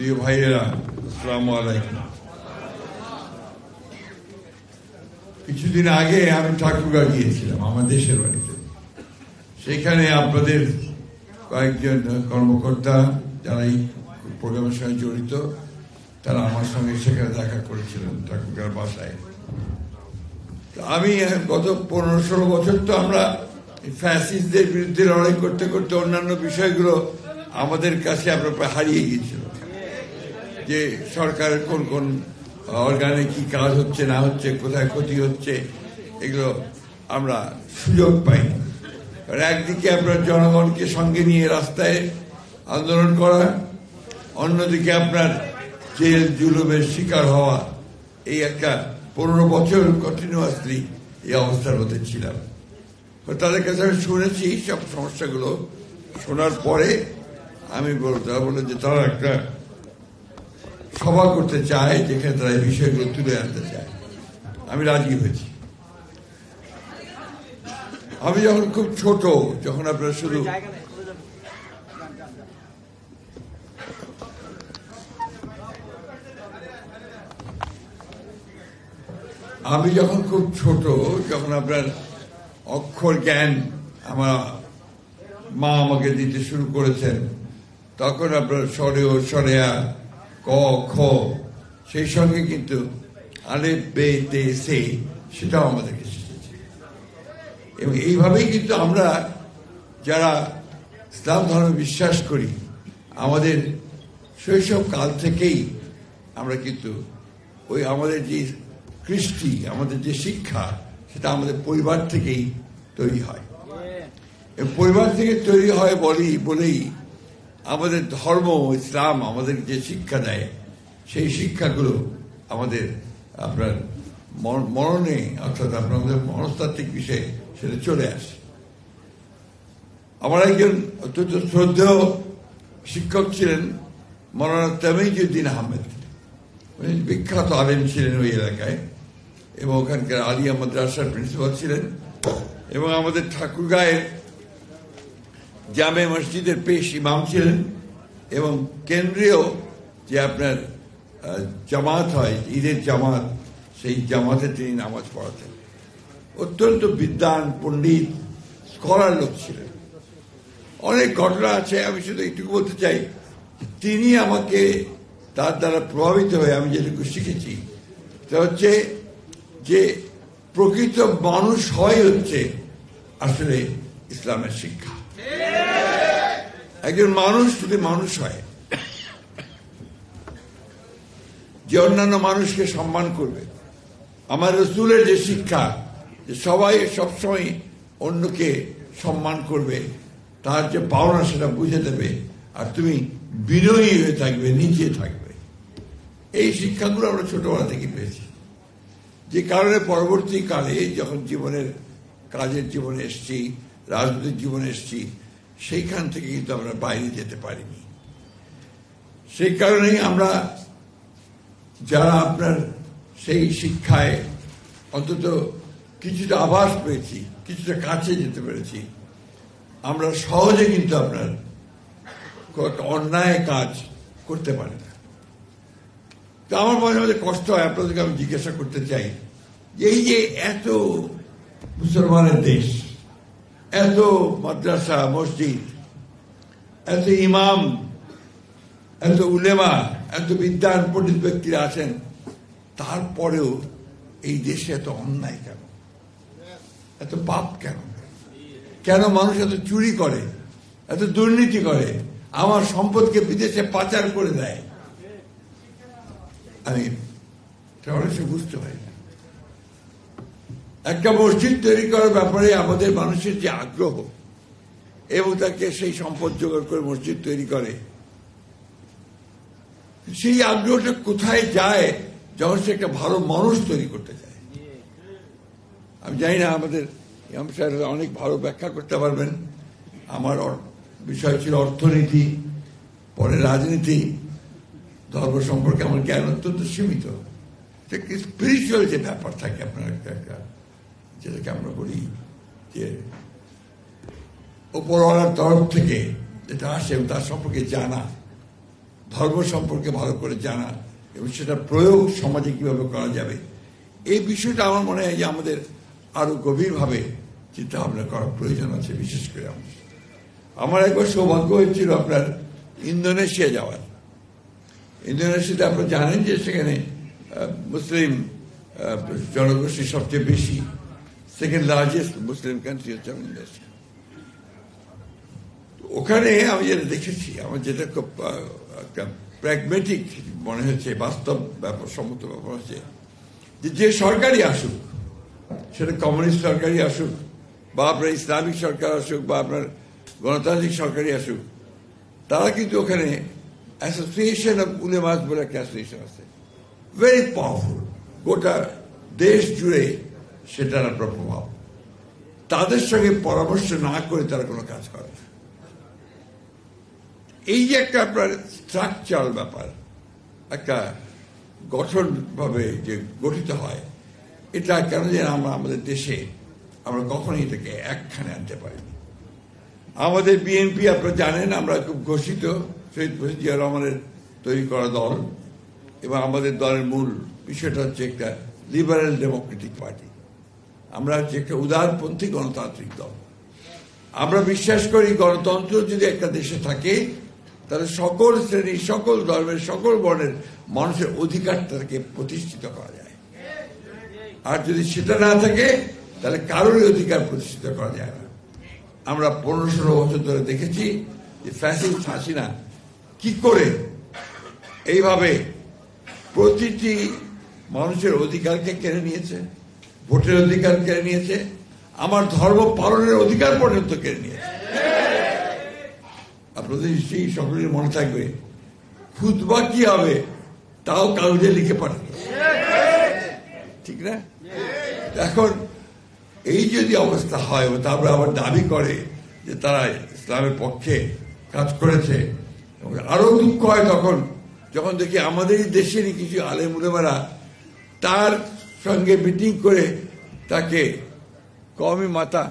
প্রিয় ভাইয়েরা, আসসালামু আলাইকুম। কিছুদিন আগে আমি ঠাকুরগাঁ গিয়েছিলাম আমার দেশের বাড়িতে। সেখানে আপনাদের কয়েকজন কর্মকর্তা যারা এই প্রোগ্রামের সঙ্গে জড়িত তারা আমার সঙ্গে সেখানে দেখা করেছিলেন ঠাকুরগাঁর বাসায়। আমি গত 15-16 বছর তো আমরা ফ্যাসিস্টদের বিরুদ্ধে লড়াই করতে করতে অন্যান্য বিষয়গুলো আমাদের কাছে আমরা প্রায় হারিয়ে গিয়েছিল, যে সরকারের কোন কোন অর্গানে কি কাজ হচ্ছে না হচ্ছে, কোথায় ক্ষতি হচ্ছে, এগুলো আমরা সুযোগ পাই। আর একদিকে আপনার জনগণকে সঙ্গে নিয়ে রাস্তায় আন্দোলন করা, অন্যদিকে আপনার জেল জুলুমের শিকার হওয়া, এই একটা 15 বছর কন্টিনিউয়াসলি এই অবস্থার মধ্যে ছিলাম। তাদের কাছে আমি শুনেছি সব সমস্যাগুলো। শোনার পরে আমি বললাম যে তারা একটা সভা করতে চায় যেখানে তারা এই বিষয়গুলো তুলে আনতে চায়। আমি রাজি হয়েছি। আমি যখন খুব ছোট, যখন আপনার শুধু যখন আপনার অক্ষর জ্ঞান আমার মা আমাকে দিতে শুরু করেছেন, তখন আপনার সরেও সরেয়া ক খ, সেই সঙ্গে কিন্তু আলেফ বে তে সে, সেটাও আমাদেরকে শিখেছে। এবং এইভাবেই কিন্তু আমরা যারা ইসলাম ধর্মে বিশ্বাস করি, আমাদের শৈশব কাল থেকেই আমরা কিন্তু ওই আমাদের যে কৃষ্টি, আমাদের যে শিক্ষা, সেটা আমাদের পরিবার থেকেই তৈরি হয়। পরিবার থেকে তৈরি হয় বলেই আমাদের ধর্ম ইসলাম আমাদের যে শিক্ষা দেয়, সেই শিক্ষাগুলো আমাদের আপনার মননে, অর্থাৎ আপনাদের মনস্তাত্ত্বিক বিষয়ে সেটা চলে আসে। আমার একজন অত্যন্ত শ্রদ্ধেয় শিক্ষক ছিলেন মৌলানা তামিজউদ্দিন আহমেদ। উনি বিখ্যাত আলেম ছিলেন ওই এলাকায়, এবং ওখানকার আলিয়া মাদ্রাসার প্রিন্সিপাল ছিলেন, এবং আমাদের ঠাকুরগাঁয়ের জামে মসজিদের পেশ ইমাম ছিলেন, এবং কেন্দ্রীয় যে আপনার জামাত হয়, ঈদের জামাত, সেই জামাতে তিনি নামাজ পড়াতেন। অত্যন্ত বিদ্বান, পণ্ডিত, স্কলার লোক ছিলেন। অনেক ঘটনা আছে, আমি শুধু এইটুকু বলতে চাই, তিনি আমাকে তার দ্বারা প্রভাবিত হয়ে আমি যেটুকু শিখেছি তা হচ্ছে যে প্রকৃত মানুষ হচ্ছে আসলে ইসলামের শিক্ষা। একজন মানুষ যদি মানুষ হয়, যে অন্যান্য মানুষকে সম্মান করবে, আমার রাসূলের যে শিক্ষা, যে সবাই সবসময় অন্যকে সম্মান করবে, তার যে পাওনা সেটা বুঝে দেবে, আর তুমি বিনয়ী হয়ে থাকবে, নিচে থাকবে, এই শিক্ষাগুলো আমরা ছোটবেলা থেকে পেয়েছি। যে কারণে পরবর্তীকালে যখন কাজের জীবনে এসছি, রাজনৈতিক জীবনে এসছি, সেইখান থেকে কিন্তু আমরা বাইরে যেতে পারিনি। সেই কারণেই আমরা যারা আপনার সেই শিক্ষায় অন্তত কিছুটা আভাস পেয়েছি, কিছুটা কাছে যেতে পেরেছি, আমরা সহজে কিন্তু আপনার অন্যায় কাজ করতে পারি না। তো আমার মাঝে মাঝে কষ্ট হয়। আপনাদেরকে আমি জিজ্ঞাসা করতে চাই, এই যে এত মুসলমানের দেশ, এত মাদ্রাসা মসজিদ, এত ইমাম, এত উলেমা, এত বিদ্বান পণ্ডিত ব্যক্তিরা আছেন, তারপরেও এই দেশে এত অন্যায় কেন, এত পাপ কেন? কেন মানুষ এত চুরি করে, এত দুর্নীতি করে, আমার সম্পদকে বিদেশে পাচার করে দেয়? আমি অনেক বুঝতে পারি না। একটা মসজিদ তৈরি করার ব্যাপারে আমাদের মানুষের যে আগ্রহ, এবং তাকে সেই সম্পদ জোগাড় করে মসজিদ তৈরি করে, সেই আগ্রহটা কোথায় যায় যখন সে একটা ভালো মানুষ তৈরি করতে চায়? আমি জানি না, আমাদের ইমাম সাহেব অনেক ভালো ব্যাখ্যা করতে পারবেন। আমার বিষয় ছিল অর্থনীতি, পরে রাজনীতি, ধর্ম সম্পর্কে আমার জ্ঞান অত্যন্ত সীমিত। স্পিরিচুয়াল যে ব্যাপার থাকে আপনার একটা, যেটাকে আমরা বলি যে উপরওয়ালার তরফ থেকে যেটা আসে তার সম্পর্কে জানা, ধর্ম সম্পর্কে ভালো করে জানা এবং সেটা প্রয়োগ সমাজে কিভাবে করা যাবে, এই বিষয়টা আমার মনে হয় যে আমাদের আরো গভীরভাবে চিন্তা ভাবনা করার প্রয়োজন আছে। বিশেষ করে আমার একবার সৌভাগ্য হয়েছিল আপনার ইন্দোনেশিয়া যাওয়ার। ইন্দোনেশিয়াতে আপনারা জানেন যে সেখানে মুসলিম জনগোষ্ঠী সবচেয়ে বেশি, সেকেন্ড লার্জেস্ট মুসলিম কান্ট্রি হচ্ছে ইন্দোনেশিয়া। ওখানে আমি যেটা দেখেছি, আমার যেটা খুব প্র্যাগমেটিক মনে হচ্ছে, বাস্তব ব্যাপার, সম্মত ব্যাপার হচ্ছে যে সরকারই আসুক, সেটা কমিউনিস্ট সরকারই আসুক বা আপনার ইসলামিক সরকার আসুক বা আপনার গণতান্ত্রিক সরকারই আসুক, তারা কিন্তু ওখানে অ্যাসোসিয়েশন অফ উলেমাস বলে একটা অ্যাসোসিয়েশন আছে, ভেরি পাওয়ারফুল, গোটা দেশ জুড়ে সেটার আপনার প্রভাব। তাদের সঙ্গে পরামর্শ না করে তারা কোনো কাজ করে না। এই যে একটা আপনার স্ট্রাকচারাল ব্যাপার, একটা গঠন ভাবে যে গঠিত হয়, এটা কেন যে আমরা আমাদের দেশে আমরা কখনোই এটাকে একখানে আনতে পারিনি। আমাদের বিএনপি আপনারা জানেন, আমরা খুব ঘোষিত শহীদ জিয়া রহমানের তৈরি করা দল, এবং আমাদের দলের মূল বিষয়টা হচ্ছে একটা লিবারেল ডেমোক্রেটিক পার্টি। আমরা হচ্ছে একটা উদারপন্থী গণতান্ত্রিক দল। আমরা বিশ্বাস করি গণতন্ত্র যদি একটা দেশে থাকে তাহলে সকল শ্রেণী, সকল ধর্মের, সকল বর্ণের মানুষের অধিকারটাকে প্রতিষ্ঠিত করা যায়। আর যদি সেটা না থাকে তাহলে কারোরই অধিকার প্রতিষ্ঠিত করা যায় না। আমরা 15-16 বছর ধরে দেখেছি যে ফ্যাসিস্ট হাসিনা কি করে এইভাবে প্রতিটি মানুষের অধিকারকে কেড়ে নিয়েছে, ভোটের অধিকার কেড়ে নিয়েছে, আমার ধর্ম পালনের অধিকার পর্যন্ত কেড়ে নিয়েছে। আপনাদের নিশ্চয়ই সকলের মনে থাকবে, খুতবা কি হবে তাও কাগজে লিখে পাঠাবে, ঠিক না? এখন এই যদি অবস্থা হয়, তারপরে আবার দাবি করে যে তারা ইসলামের পক্ষে কাজ করেছে, আরো দুঃখ হয় তখন যখন দেখি আমাদের দেশেরই কিছু আলেম উলেমারা তার সঙ্গে মিটিং করে তাকে কওমি মাতা,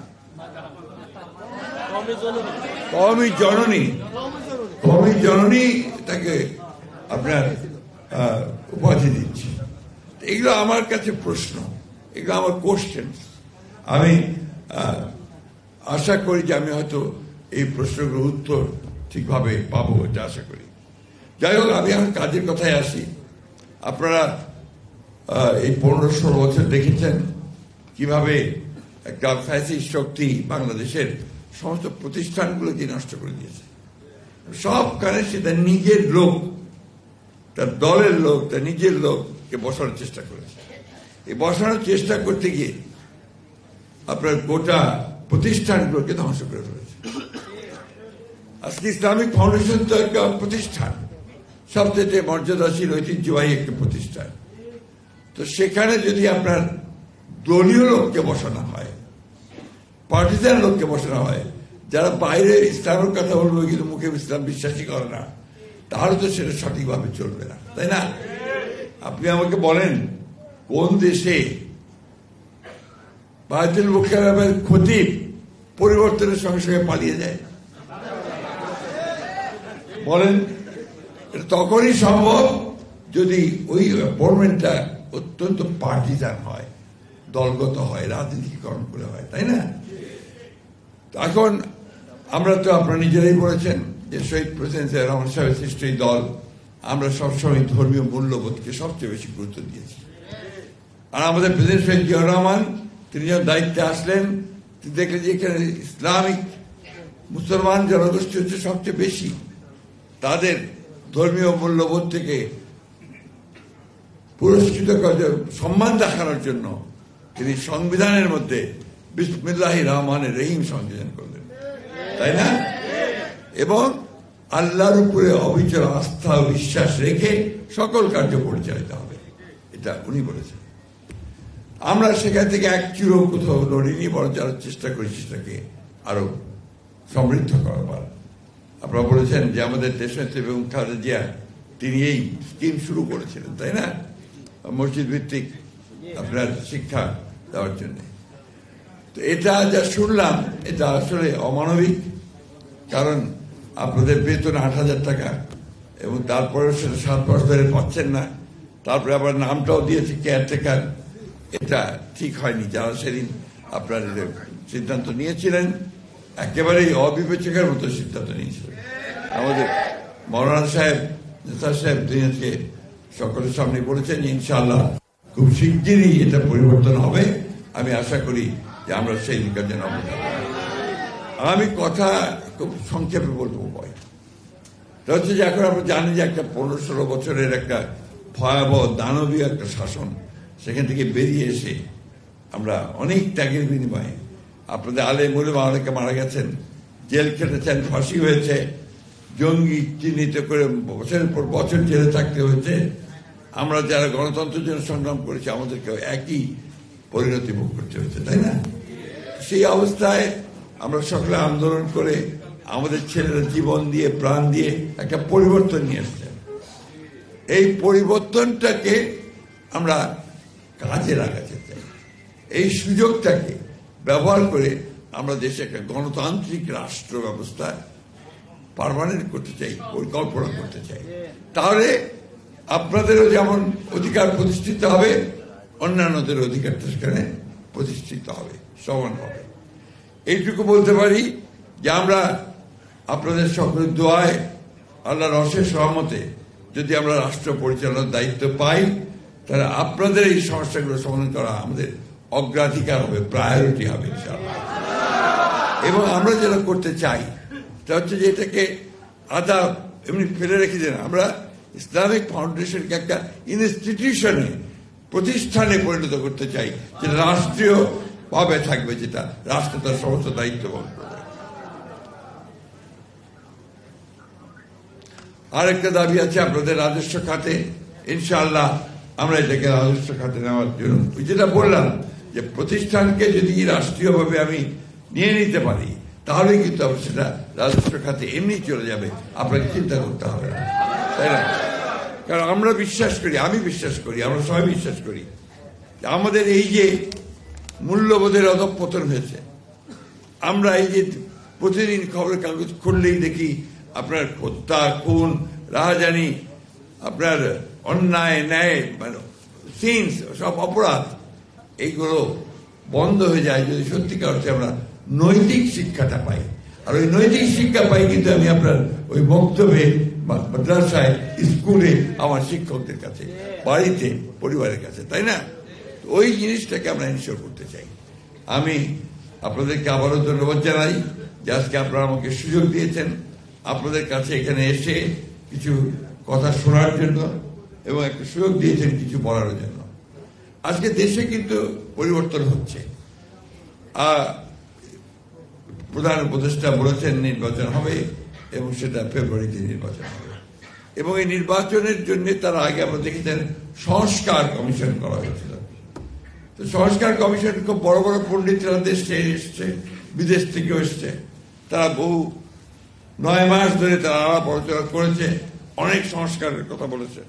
কওমি জননী তাকে আপনার উপাধি দিচ্ছে। এগুলো আমার কাছে প্রশ্ন, এগুলো আমার কোশ্চেন। আমি আশা করি যে আমি হয়তো এই প্রশ্নগুলোর উত্তর ঠিকভাবে পাবো, এটা আশা করি। যাই হোক, আমি এখন কাজের কথায় আসি। আপনারা এই 15-16 বছর দেখেছেন কিভাবে একটা ফ্যাসিস্ট শক্তি বাংলাদেশের সমস্ত প্রতিষ্ঠানগুলোকে নষ্ট করে দিয়েছে। সবখানে সে তার নিজের লোক, তার দলের লোক, তার নিজের লোককে বসানোর চেষ্টা করেছে। এই বসানোর চেষ্টা করতে গিয়ে আপনার গোটা প্রতিষ্ঠানগুলোকে ধ্বংস করে ফেলেছে। আজকে ইসলামিক ফাউন্ডেশন তো একটা প্রতিষ্ঠান, সবচেয়ে মর্যাদাশীল ঐতিহ্যবাহী একটা প্রতিষ্ঠান। তো সেখানে যদি আপনার দলীয় লোককে বসানো হয়, পার্টিজান লোককে বসানো হয়, যারা বাইরে ইসলামের কথা বলবে কিন্তু মুখে ইসলাম বিশ্বাসী করে না, তাহলে তো সেটা সঠিকভাবে চলবে না, তাই না? আপনি আমাকে বলেন কোন দেশে বায়তুল মুকাররমের খতিব পরিবর্তনের সঙ্গে সঙ্গে পালিয়ে যায়? বলেন। এটা তখনই সম্ভব যদি ওই অ্যাপয়েন্টমেন্টটা অত্যন্ত পার্টিজান হয়, দলগত হয়, রাজনীতিকরণ করে হয়, তাই না? এখন আমরা তো আপনারা নিজেরাই বলেছেন যে শহীদ প্রেসিডেন্ট জিয়া রহমান সাহেবের সৃষ্ট এই দল, আমরা সবসময় ধর্মীয় মূল্যবোধকে সবচেয়ে বেশি গুরুত্ব দিয়েছি। আর আমাদের প্রেসিডেন্ট শহীদ জিয়া রহমান, তিনি যখন দায়িত্বে আসলেন, তিনি দেখলেন যে এখানে ইসলামিক মুসলমান জনগোষ্ঠী হচ্ছে সবচেয়ে বেশি। তাদের ধর্মীয় মূল্যবোধ থেকে পুরস্কৃত সম্মান দেখানোর জন্য তিনি সংবিধানের মধ্যে বিসমিল্লাহির রহমানির রহিম সংযোজন করলেন, তাই না? এবং আল্লাহর উপরে অবিচল আস্থা ও বিশ্বাস রেখে সকল কার্য পরিচালিত হবে, এটা উনি বলেছেন। আমরা সেখান থেকে এক চুরো কোথাও লড়িনি, বরং যারা চেষ্টা করেছি সেটাকে আরো সমৃদ্ধ করবার। আপনারা বলেছেন যে আমাদের দেশনেত্রী বেগম খালেদা জিয়া তিনি এই স্কিম শুরু করেছিলেন, তাই না? মসজিদ ভিত্তিক আপনার শিক্ষা দেওয়ার জন্য। তো এটা যা শুনলাম এটা আসলে অমানবিক, কারণ আপনাদের বেতন 8,000 টাকা, এবং তারপরেও সেটা 7 মাস ধরে পাচ্ছেন না। তারপরে আবার নামটাও দিয়েছে কেয়ারটেকার। এটা ঠিক হয়নি। যারা সেদিন আপনার সিদ্ধান্ত নিয়েছিলেন একেবারেই অবিবেচকের মতো সিদ্ধান্ত নিয়েছিলেন। আমাদের মৌলানা সাহেব, নেতা সাহেব দুনিয়াকে সকলের সামনে বলেছেন যে ইনশাআল্লাহ খুব শিগগিরই এটা পরিবর্তন হবে। আমি আশা করি যে আমরা সেই দিকের জন্য আমি কথা খুব সংক্ষেপে বলবো। হচ্ছে যে এখন আমরা জানি যে একটা 15-16 বছরের একটা ভয়াবহ দানবীয় একটা শাসন, সেখান থেকে বেরিয়ে এসে আমরা অনেক ত্যাগের বিনিময়ে আপনাদের আলেম ওলামা অনেকে মারা গেছেন, জেল খেটেছেন, ফাঁসি হয়েছে, জঙ্গি চিহ্নিত করে বছরের পর বছর জেলে থাকতে হয়েছে। আমরা যারা গণতন্ত্রের জন্য সংগ্রাম করেছি আমাদেরকে একই পরিণতি ভোগ করতে হয়েছে, তাই না? সেই অবস্থায় আমরা সকলে আন্দোলন করে আমাদের ছেলেরা জীবন দিয়ে প্রাণ দিয়ে একটা পরিবর্তন নিয়ে আসছেন। এই পরিবর্তনটাকে আমরা কাজে লাগাতে চাই। এই সুযোগটাকে ব্যবহার করে আমরা দেশে একটা গণতান্ত্রিক রাষ্ট্র ব্যবস্থা পার্মানেন্ট করতে চাই, পরিকল্পনা করতে চাই। তাহলে আপনাদেরও যেমন অধিকার প্রতিষ্ঠিত হবে, অন্যান্যদের অধিকারটা সেখানে প্রতিষ্ঠিত হবে, সমান হবে। এইটুকু বলতে পারি যে আমরা আপনাদের সকলের দোয়ায়, আল্লাহর অশেষ রহমতে যদি আমরা রাষ্ট্র পরিচালনার দায়িত্ব পাই, তাহলে আপনাদের এই সমস্যাগুলো সমাধান করা আমাদের অগ্রাধিকার হবে, প্রায়োরিটি হবে ইনশাআল্লাহ। এবং আমরা যেটা করতে চাই তা হচ্ছে যে এটাকে আদা এমনি ফেলে রেখে দেন। আমরা ইসলামিক ফাউন্ডেশনকে একটা ইনস্টিটিউশনে, প্রতিষ্ঠানে পরিণত করতে চাই, যেটা রাষ্ট্রীয় ভাবে থাকবে, যেটা রাষ্ট্র তার সমস্ত দায়িত্ব বহন করবে। আরেকটা দাবি আছে আপনাদের রাজস্ব খাতে। ইনশাআল্লাহ আমরা এটাকে রাজস্ব খাতে নেওয়ার জন্য, যেটা বললাম যে প্রতিষ্ঠানকে যদি রাষ্ট্রীয়ভাবে আমি নিয়ে নিতে পারি, তাহলে কিন্তু সেটা রাজস্ব খাতে এমনি চলে যাবে, আপনাকে চিন্তা করতে হবে না, তাই না? কারণ আমরা বিশ্বাস করি, আমি বিশ্বাস করি, আমরা সবাই বিশ্বাস করি আমাদের এই যে মূল্যবোধের অধঃপতন হয়েছে, আমরা এই যে প্রতিদিন খবরের কাগজ খুললেই দেখি আপনার হত্যা, খুন, রাহাজানি, আপনার অন্যায়, ন্যায়, মানে সিনস, সব অপরাধ, এইগুলো বন্ধ হয়ে যায় যদি সত্যিকার অর্থে আমরা নৈতিক শিক্ষাটা পাই। আর ওই নৈতিক শিক্ষা পাই কিন্তু আমি আপনার ওই বক্তব্যে, মাদ্রাসায়, স্কুলে, আমার শিক্ষকদের কাছে, বাড়িতে, পরিবারের কাছে, তাই না? ওই জিনিসটাকে আমরা এনশিওর করতে চাই। আমি আপনাদেরকে আবারও ধন্যবাদ জানাই যে আজকে আপনারা আমাকে সুযোগ দিয়েছেন আপনাদের কাছে এখানে এসে কিছু কথা শোনার জন্য, এবং একটা সুযোগ দিয়েছেন কিছু বলার জন্য। আজকে দেশে কিন্তু পরিবর্তন হচ্ছে। প্রধান উপদেষ্টা বলেছেন নির্বাচন হবে, এবং সেটা ফেব্রুয়ারিতে নির্বাচন হবে। এবং এই নির্বাচনের জন্য তার আগে আমরা দেখেছেন সংস্কার কমিশন করা হয়েছিল। তো সংস্কার কমিশন খুব বড় বড় পণ্ডিতরা দেশে এসছে, বিদেশ থেকে এসছে, তারা বহু 9 মাস ধরে তারা আলাপ আলোচনা করেছে, অনেক সংস্কারের কথা বলেছে।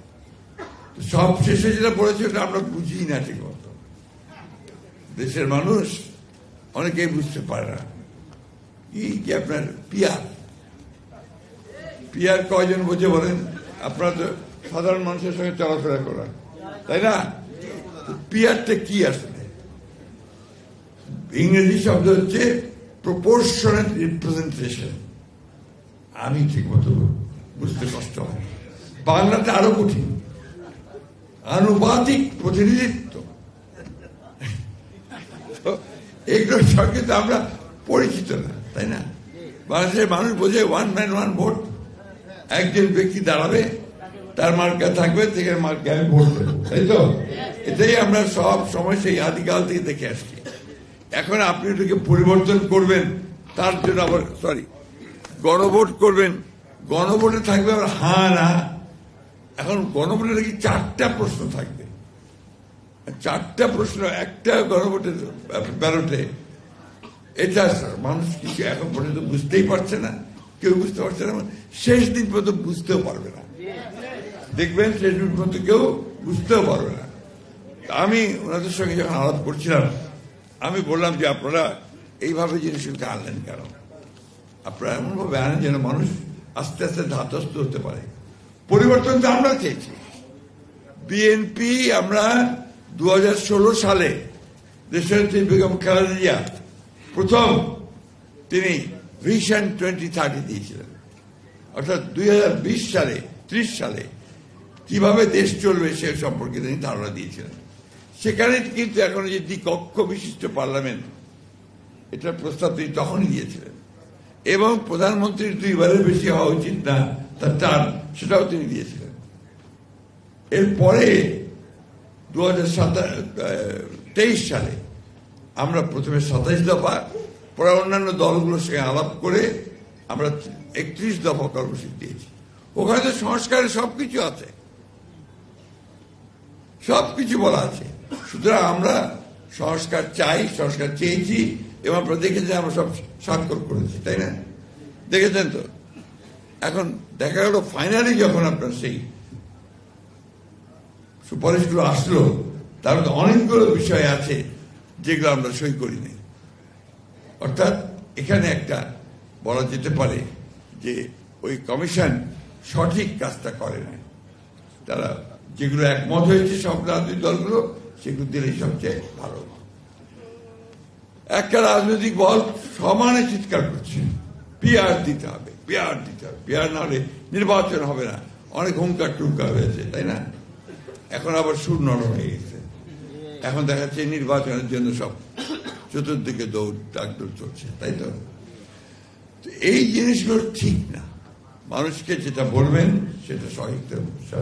সব শেষে যেটা বলেছে ওটা আমরা বুঝি না ঠিক মতো। দেশের মানুষ অনেকেই বুঝতে পারে না এই যে আপনার পিয়ার কয়জন বোঝে বলেন? আপনারা তো সাধারণ মানুষের সঙ্গে চলাফেরা করেন, তাই না? পিয়ারটা কি আসলে? ইংরেজি শব্দ হচ্ছে প্রপোর্শনেট রিপ্রেজেন্টেশন। আমি ঠিক মতো বুঝতে কষ্ট হয়। বাংলাটা আরো কঠিন, আনুপাতিক প্রতিনিধিত্ব। এগুলোর সঙ্গে তো আমরা পরিচিত না, তাই না? বাংলাদেশের মানুষ বোঝে 1 ম্যান 1 ভোট। একজন ব্যক্তি দাঁড়াবে, তার মার্কা থাকবে, থেকে মার্কা আমি ভোট দেবো, তাই তো? এটাই আমরা সব সময় সেই আদিকাল থেকে দেখে আসছি। এখন আপনি এটাকে পরিবর্তন করবেন, তার জন্য আবার গণভোট করবেন। গণভোটে থাকবে আবার হ্যাঁ না। এখন গণভোটে নাকি 4টা প্রশ্ন থাকবে, 4টা প্রশ্ন একটা গণভোটের ব্যালটে। এটা মানুষ কিছু এখন পর্যন্ত বুঝতেই পারছে না, কেউ বুঝতে পারছে না, শেষ দিন পর্যন্ত বুঝতেও পারবে না। দেখবেন শেষ দিন পর্যন্ত কেউ বুঝতেও পারবে না। আমি ওনাদের সঙ্গে যখন আলাপ করছিলাম, আমি বললাম যে আপনারা এইভাবে জিনিসগুলোকে আনলেন কেন? আপনারা এমনভাবে আনেন যেন মানুষ আস্তে আস্তে ধাতস্থ হতে পারে, পরিবর্তন তো আমরা চেয়েছি। বিএনপি আমরা 2016 সালে দেশনেত্রী বেগম খালেদা জিয়া প্রথম তিনি ভিশন 2030 দিয়েছিলেন, অর্থাৎ 2020 সালে 30 সালে কিভাবে দেশ চলবে সে সম্পর্কে তিনি ধারণা দিয়েছিলেন। সেখানে কিন্তু এখন যে দ্বিকক্ষ বিশিষ্ট পার্লামেন্ট, এটার প্রস্তাব তিনি তখনই দিয়েছিলেন, এবং প্রধানমন্ত্রীর 2 বারের বেশি হওয়া উচিত না তার টার্ম, সেটাও তিনি দিয়েছিলেন। এরপরে 2023 সালে আমরা প্রথমে 27 দফা, পরে অন্যান্য দলগুলোর সঙ্গে আলাপ করে আমরা 31 দফা কর্মসূচি দিয়েছি। ওখানে তো সংস্কারের সবকিছু আছে, সবকিছু বলা আছে। সুতরাং আমরা সংস্কার চাই, সংস্কার চেয়েছি, এবং আপনারা দেখেছেন আমরা সব স্বাক্ষর করেছি, তাই না? দেখেছেন তো। এখন দেখা গেল ফাইনালি যখন আপনার সেই সুপারিশগুলো আসলো, তার মধ্যে অনেকগুলো বিষয় আছে যেগুলো আমরা সই করিনি। অর্থাৎ এখানে একটা বলা যেতে পারে যে ওই কমিশন সঠিক কাজটা করে না। তারা যেগুলো একমত হয়েছে সব রাজনৈতিক দলগুলো, সেগুলো দিলেই সবচেয়ে ভালো। একটা রাজনৈতিক দল সমানে চিৎকার করছে পিআর দিতে হবে, পিআর দিতে হবে, পিআর না হলে নির্বাচন হবে না। অনেক হুঙ্কার টুঙ্কার হয়েছে, তাই না? এখন আবার সুর নরম হয়ে গেছে। এখন দেখা যাচ্ছে নির্বাচনের জন্য সব চতুর্দিকে ডাকদৌড় চলছে, তাই তো? এই জিনিসগুলো ঠিক না। মানুষকে যেটা বলবেন সেটা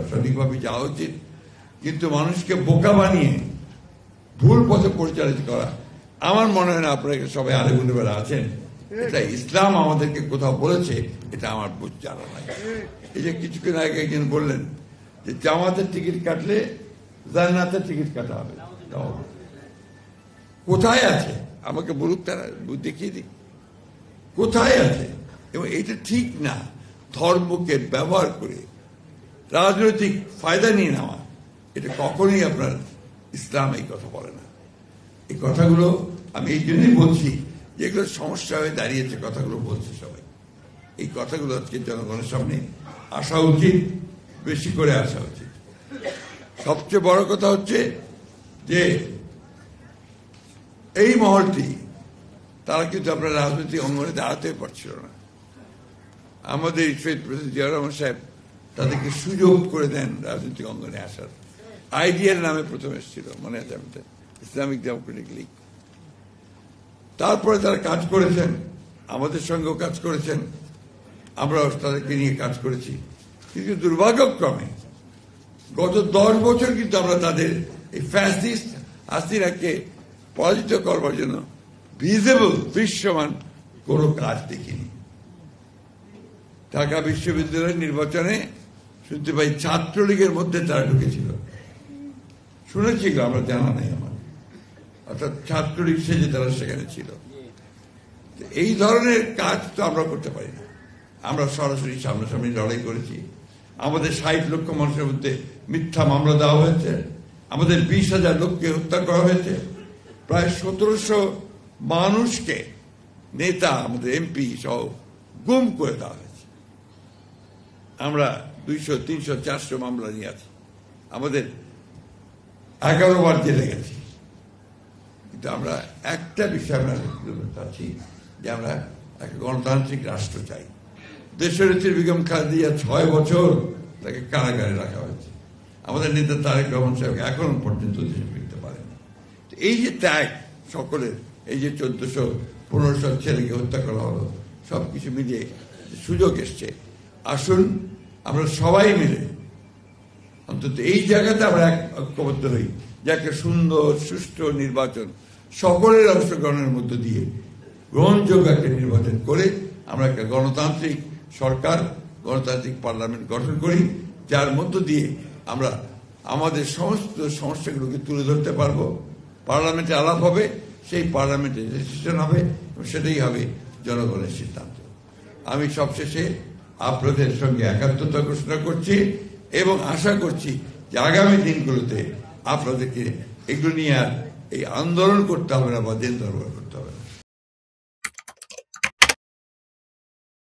সঠিকভাবে যাওয়া উচিত, কিন্তু মানুষকে বোকা বানিয়ে ভুল পথে পরিচালিত করা আমার মনে হয় না। আপনারা সবাই আলেমুলেমারা আছেন, এটা ইসলাম আমাদেরকে কোথাও বলেছে, এটা আমার জানা নাই। এই যে কিছুক্ষণ আগে একজন বললেন যে জামাতের টিকিট কাটলে জান্নাতের টিকিট কাটা হবে, কোথায় আছে আমাকে বলুক, তারা দেখিয়ে দিক কোথায় আছে। এবং এটা ঠিক না, ধর্মকে ব্যবহার করে রাজনৈতিক ফায়দা নিয়ে নেওয়া, এটা কখনোই আপনার ইসলাম এই কথা বলে না। এই কথাগুলো আমি এই জন্যই বলছি, যেগুলো সমস্যা হয়ে দাঁড়িয়েছে, কথাগুলো বলছে সবাই। এই কথাগুলো আজকে জনগণের সামনে আসা উচিত, বেশি করে আসা উচিত। সবচেয়ে বড় কথা হচ্ছে যে এই মহলটি, তারা কিন্তু আপনার রাজনৈতিক অঙ্গনে দাঁড়াতে পারছিল না। আমাদের শহীদ প্রেসিডেন্ট জিয়াউর রহমান সাহেব তাদেরকে সুযোগ করে দেন রাজনৈতিক অঙ্গনে আসার। আইডিয়ার নামে প্রথম এসেছিল, মনে আছে আমাদের, ইসলামিক ডেমোক্রেটিক লীগ। তারপরে তারা কাজ করেছেন, আমাদের সঙ্গেও কাজ করেছেন, আমরাও তাদেরকে নিয়ে কাজ করেছি। কিন্তু দুর্ভাগ্যক্রমে গত 10 বছর কিন্তু আমরা তাদের এই ফ্যাসিস্ট হাসিনাকে পরাজিত করবার জন্য ভিজিবল, দৃশ্যমান কোনো কাজ দেখিনি। ঢাকা বিশ্ববিদ্যালয়ের নির্বাচনে শুনতে পাই ছাত্রলীগের মধ্যে তারা ঢুকেছিল, শুনেছি, আমরা জানা নাই আমার। অর্থাৎ ছাত্রলীগ সেজে তারা সেখানে ছিল। এই ধরনের কাজ তো আমরা করতে পারি না। আমরা সরাসরি সামনাসামনি লড়াই করেছি। আমাদের 60 লক্ষ মানুষের মধ্যে মিথ্যা মামলা দেওয়া হয়েছে, আমাদের 20,000 লোককে হত্যা করা হয়েছে, প্রায় 1700 মানুষকে, নেতা, আমাদের এমপি সহ গুম করে দেওয়া হয়েছে। আমরা 200, 300, 400 মামলা নিয়ে আছি, আমাদের 11 বার জেলে গেছি। কিন্তু আমরা একটা বিষয় আমরা চাচ্ছি যে আমরা একটা গণতান্ত্রিক রাষ্ট্র চাই। দেশনেত্রী বেগম খালেদা জিয়া 6 বছর তাকে কারাগারে রাখা হয়েছে। আমাদের নেতা তারেক রহমান সাহেব এখনো পর্যন্ত দেশে ফিরতে পারেন। এই যে ত্যাগ সকলের, এই যে 1400-1500 ছেলেকে হত্যা করা হলো, সবকিছু মিলিয়ে সুযোগ এসছে। আসুন আমরা সবাই মিলে অন্তত এই জায়গাতে আমরা ঐক্যবদ্ধ হই যে একটা সুন্দর সুষ্ঠু নির্বাচন সকলের অংশগ্রহণের মধ্য দিয়ে গ্রহণযোগ্য একটা নির্বাচন করে আমরা একটা গণতান্ত্রিক সরকার, গণতান্ত্রিক পার্লামেন্ট গঠন করি, যার মধ্য দিয়ে আমরা আমাদের সমস্ত সমস্যাগুলোকে তুলে ধরতে পারবো। পার্লামেন্টে আলাপ হবে, সেই পার্লামেন্টে ডিসিশন হবে, সেটাই হবে জনগণের সিদ্ধান্ত। আমি সবশেষে আপনাদের সঙ্গে একাত্মতা ঘোষণা করছি এবং আশা করছি যে আগামী দিনগুলোতে আপনাদেরকে এগুলো নিয়ে আর এই আন্দোলন করতে হবে না বা দিন দরবার